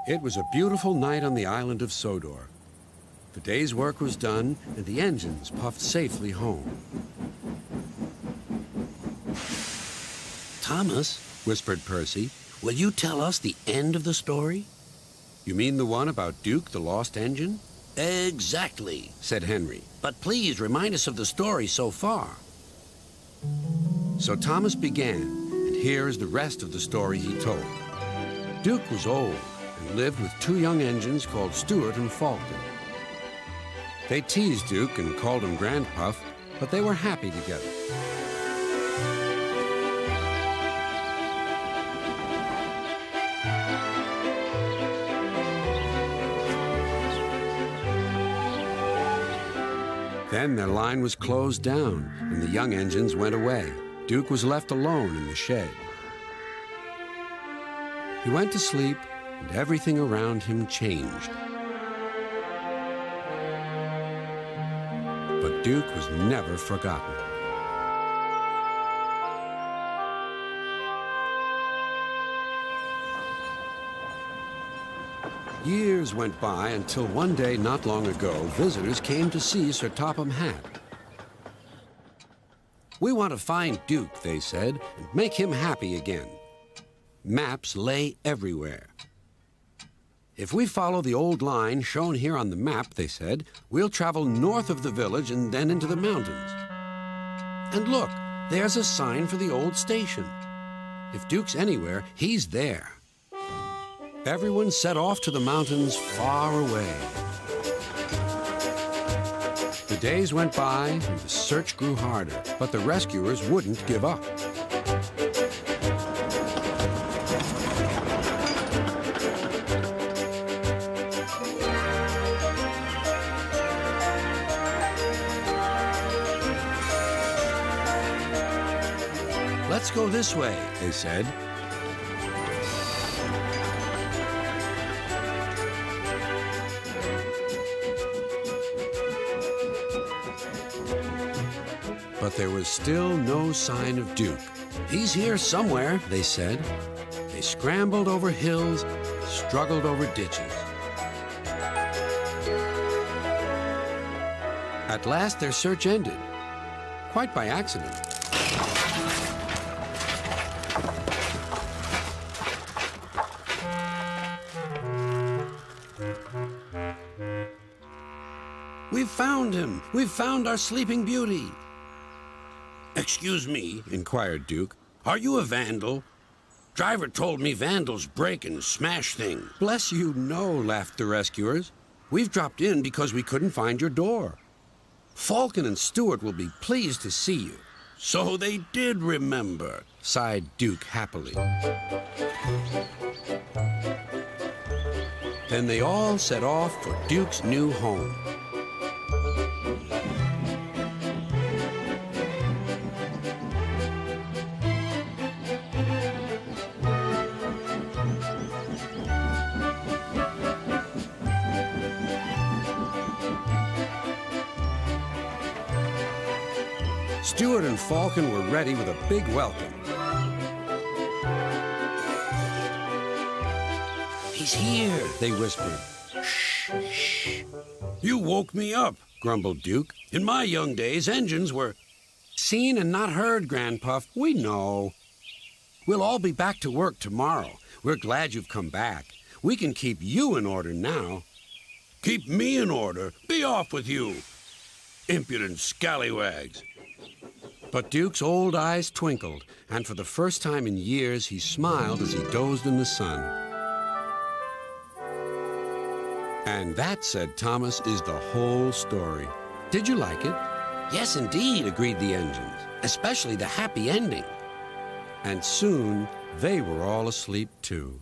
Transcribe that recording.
It was a beautiful night on the island of Sodor. The day's work was done, and the engines puffed safely home. Thomas, Whispered Percy. will you tell us the end of the story? You mean the one about Duke, the lost engine? Exactly. Said Henry. But please remind us of the story so far. So Thomas began, and here is the rest of the story he told. Duke was old and lived with two young engines called Stuart and Falcon. They teased Duke and called him Grandpuff, but they were happy together. Then their line was closed down, and the young engines went away. Duke was left alone in the shed. He went to sleep, and everything around him changed. But Duke was never forgotten. Years went by until one day not long ago, visitors came to see Sir Topham Hatt. "We want to find Duke," they said, "and make him happy again." Maps lay everywhere. "If we follow the old line shown here on the map," they said, "we'll travel north of the village and then into the mountains. And look, there's a sign for the old station. If Duke's anywhere, he's there." Everyone set off to the mountains far away. The days went by and the search grew harder, but the rescuers wouldn't give up. "Let's go this way," they said. But there was still no sign of Duke. "He's here somewhere," they said. They scrambled over hills, struggled over ditches. At last their search ended, quite by accident. "We've found him! We've found our Sleeping Beauty!" "Excuse me," inquired Duke. "Are you a vandal? Driver told me vandals break and smash things." "Bless you, no," laughed the rescuers. "We've dropped in because we couldn't find your door. Falcon and Stuart will be pleased to see you." "So they did remember," sighed Duke happily. Then they all set off for Duke's new home. Stuart and Falcon were ready with a big welcome. "He's here," they whispered. "Shh, shh." "You woke me up," grumbled Duke. "In my young days, engines were—" "Seen and not heard, Grandpuff. We know. We'll all be back to work tomorrow. We're glad you've come back. We can keep you in order now." "Keep me in order? Be off with you, impudent scallywags." But Duke's old eyes twinkled, and for the first time in years, he smiled as he dozed in the sun. And that, said Thomas, is the whole story. Did you like it? "Yes, indeed," agreed the engines, "especially the happy ending." And soon, they were all asleep, too.